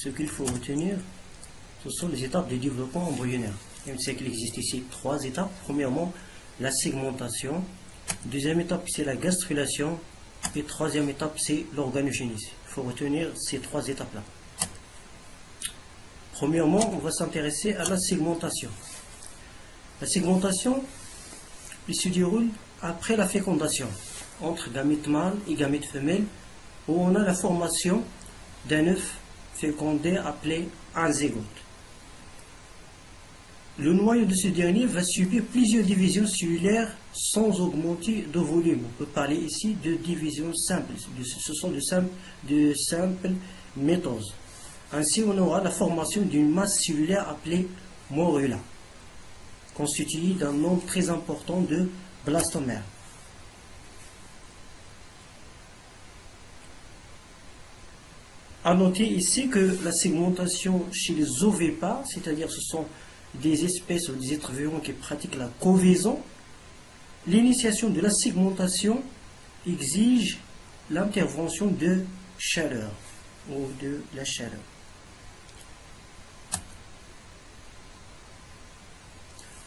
ce qu'il faut retenir, ce sont les étapes du développement embryonnaire. On sait qu'il existe ici 3 étapes. Premièrement, la segmentation. Deuxième étape, c'est la gastrulation. Et troisième étape, c'est l'organogénèse. Il faut retenir ces 3 étapes-là. Premièrement, on va s'intéresser à la segmentation. La segmentation, elle se déroule après la fécondation, entre gamète mâle et gamète femelle, où on a la formation d'un œuf fécondé appelé un zygote. Le noyau de ce dernier va subir plusieurs divisions cellulaires sans augmenter de volume. On peut parler ici de divisions simples. Ce sont de simples mitoses. Ainsi, on aura la formation d'une masse cellulaire appelée morula, constituée d'un nombre très important de blastomères. À noter ici que la segmentation chez les ovipares, c'est-à-dire ce sont des espèces ou des êtres vivants qui pratiquent la covaison, l'initiation de la segmentation exige l'intervention de chaleur ou de la chaleur.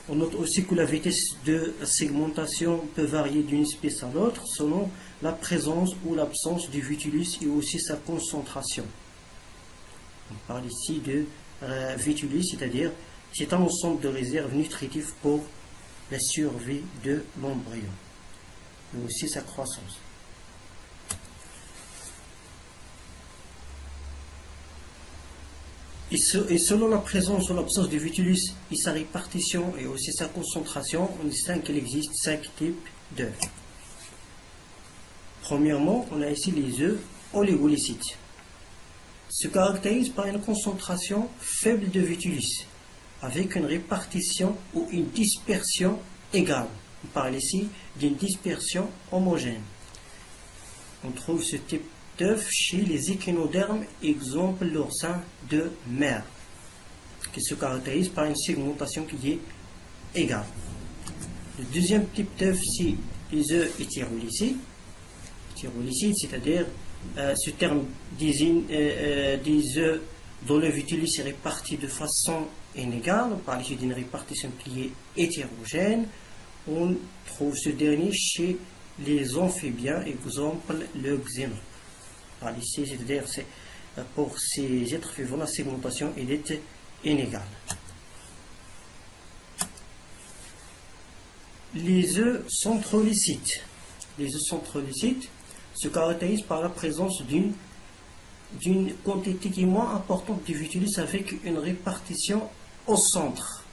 On note aussi que la vitesse de segmentation peut varier d'une espèce à l'autre selon la présence ou l'absence du vitulus et aussi sa concentration. On parle ici de vitulus, c'est-à-dire c'est un ensemble de réserves nutritives pour la survie de l'embryon, mais aussi sa croissance. Et selon la présence ou l'absence du vitulus et sa répartition et aussi sa concentration, on distingue qu'il existe 5 types d'œufs. Premièrement, on a ici les œufs oligolycites. Se caractérisent par une concentration faible de vitulus, avec une répartition ou une dispersion égale. On parle ici d'une dispersion homogène. On trouve ce type d'œufs chez les échinodermes, exemple l'oursin de mer, qui se caractérise par une segmentation qui est égale. Le deuxième type d'œufs, c'est les œufs hétérolycites. Hétérolycites, c'est-à-dire ce terme désigne des œufs dont le vitulus est réparti de façon inégale. On parle ici d'une répartition qui est hétérogène. On trouve ce dernier chez les amphibiens, exemple le xénon. Par ici, c'est-à-dire pour ces êtres vivants, la segmentation est inégale. Les œufs centrolycites. Les œufs centrolycites se caractérisent par la présence d'une quantité qui est moins importante du vitulus avec une répartition au centre.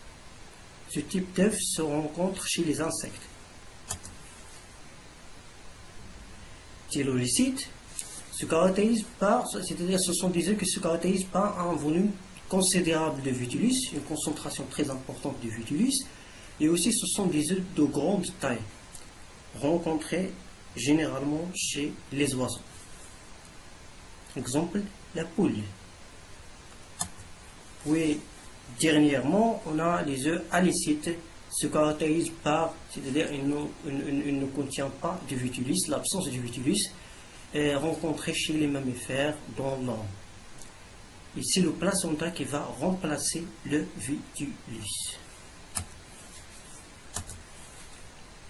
Ce type d'œuf se rencontre chez les insectes. Tylolycites se caractérisent par, c'est-à-dire ce sont des œufs qui se caractérisent par un volume considérable de vitulus, une concentration très importante de vitulus, et aussi ce sont des œufs de grande taille, rencontrés généralement chez les oiseaux. Exemple, la poule. Puis, dernièrement, on a les œufs halycites, se caractérisent par, c'est-à-dire ils ne contiennent pas de vitulus, l'absence de vitulus est rencontrée chez les mammifères dans l'homme. Ici, le placenta qui va remplacer le vitulus.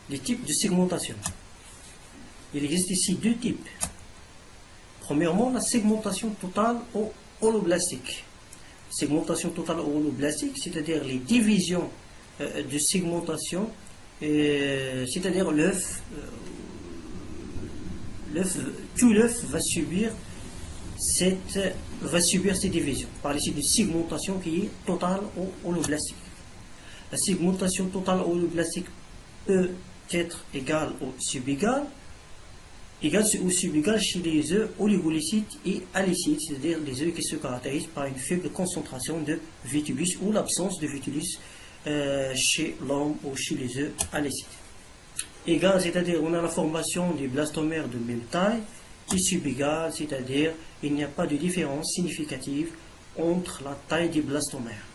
Les types de segmentation. Il existe ici 2 types. Premièrement, la segmentation totale ou holoblastique. Segmentation totale ou holoblastique, c'est-à-dire les divisions de segmentation, c'est-à-dire tout l'œuf va subir ces divisions. On parle ici de segmentation qui est totale ou holoblastique. La segmentation totale ou holoblastique peut être égale ou subégale. Égale ou subégale chez les œufs oligolycites et halycites, c'est-à-dire les œufs qui se caractérisent par une faible concentration de vitulus ou l'absence de vitulus chez l'homme ou chez les œufs halycites. Égal, c'est-à-dire on a la formation des blastomères de même taille, et subégal, c'est-à-dire il n'y a pas de différence significative entre la taille des blastomères.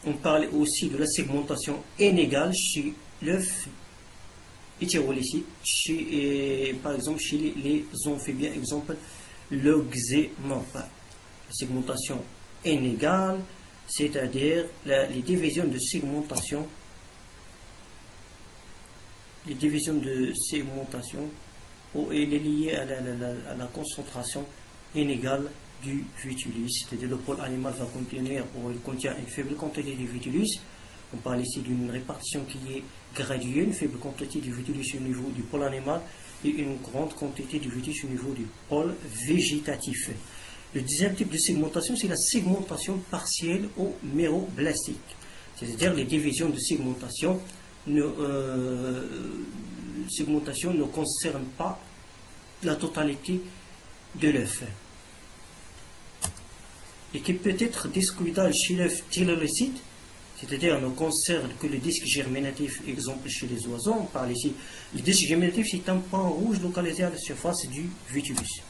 On parle aussi de la segmentation inégale chez l'œuf hétérolycite, par exemple chez les amphibiens, exemple logiquement. La segmentation inégale, c'est-à-dire les divisions de segmentation. Les divisions de segmentation, où elle est liée à la concentration inégale du vitulus. C'est-à-dire le pôle animal va contenir, ou il contient une faible quantité de vitulus. On parle ici d'une répartition qui est graduée, une faible quantité de vitulus au niveau du pôle animal et une grande quantité de vitulus au niveau du pôle végétatif. Le deuxième type de segmentation, c'est la segmentation partielle ou méroblastique. C'est-à-dire les divisions de segmentation ne concernent pas la totalité de l'œuf. Et qui peut être discoïdal chez l'œuf thylalycite, c'est-à-dire ne concerne que le disque germinatif, exemple chez les oiseaux. On parle ici, le disque germinatif c'est un point rouge localisé à la surface du vitulus.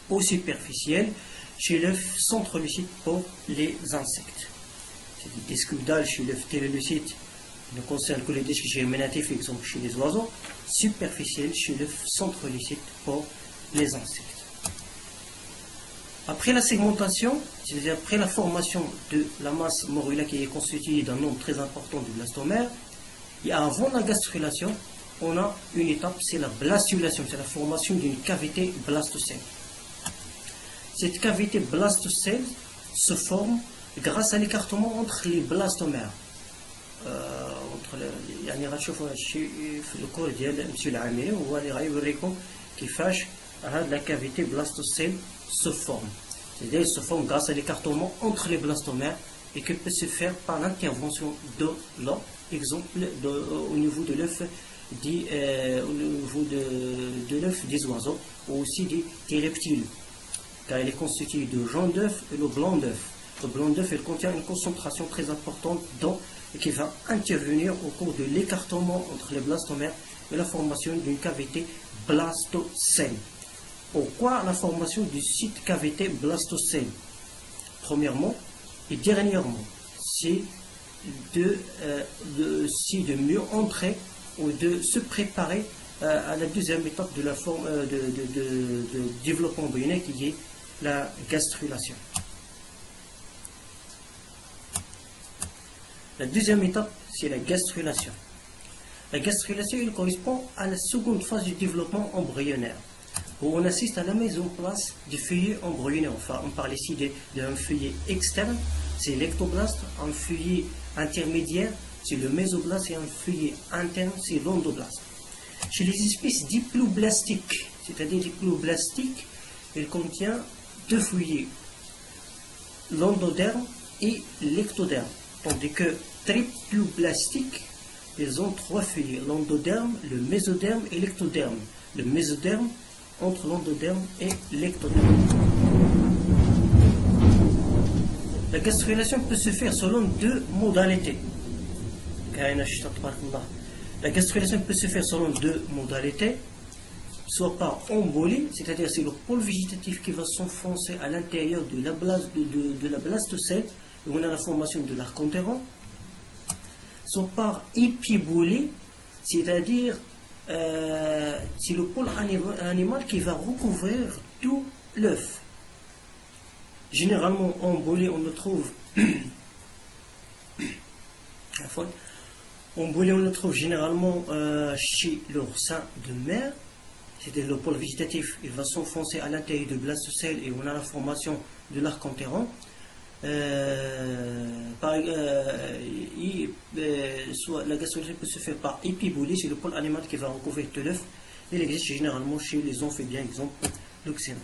Au superficiel, chez l'œuf centrolycite pour les insectes. C'est-à-dire discoïdal chez l'œuf thylalycite ne concerne que le disque germinatif, exemple chez les oiseaux. Superficiel chez l'œuf centrolycite pour les insectes. Après la segmentation, c'est-à-dire après la formation de la masse morula qui est constituée d'un nombre très important de blastomères, et avant la gastrulation, on a une étape, c'est la blastulation, c'est la formation d'une cavité blastocèle. Cette cavité blastocèle se forme grâce à l'écartement entre les blastomères. يعني غتشوفوا هادشي في الكور ديال مسيو العامري هو اللي غيوريكم كيفاش هاد لا كافيتي بلاستوسيل se forme. C'est-à-dire il se forme grâce à l'écartement entre les blastomères et qui peut se faire par l'intervention de l'eau, exemple au niveau de l'œuf des oiseaux ou aussi des reptiles, car il est constitué de jaune d'œuf et le blanc d'œuf. Le blanc d'œuf il contient une concentration très importante d'eau et qui va intervenir au cours de l'écartement entre les blastomères et la formation d'une cavité blastocèle. Pourquoi la formation du site cavité blastocèle? Premièrement et dernièrement, c'est de mieux entrer ou de se préparer à la deuxième étape de la forme de développement embryonnaire qui est la gastrulation. La deuxième étape, c'est la gastrulation. La gastrulation, il correspond à la seconde phase du développement embryonnaire, où on assiste à la mise en place du feuillet embryonnaire. Enfin, on parle ici d'un feuillet externe, c'est l'ectoblaste, un feuillet intermédiaire, c'est le mésoblaste, et un feuillet interne, c'est l'endoblaste. Chez les espèces diploblastiques, c'est-à-dire diploblastiques, il contient deux feuillets, l'endoderme et l'ectoderme. Tandis que triploblastiques, ils ont trois feuillets, l'endoderme, le mésoderme et l'ectoderme. Le mésoderme entre l'endoderme et l'ectoderme. La gastrulation peut se faire selon deux modalités. La gastrulation peut se faire selon deux modalités, soit par embolie, c'est-à-dire c'est le pôle végétatif qui va s'enfoncer à l'intérieur de la blastocèle, où on a la formation de l'arc-enterrant, soit par épibolie, c'est-à-dire c'est le pôle animal qui va recouvrir tout l'œuf. Généralement, en embolie, on le trouve généralement chez l'oursin de mer. C'est-à-dire le pôle végétatif, il va s'enfoncer à l'intérieur du blastocèle et on a la formation de l'arc-enterrant. Soit la gastrulation peut se faire par épibolie, c'est le pôle animal qui va recouvrir tout l'œuf. Il existe généralement chez les amphibiens, exemple l'oxyne.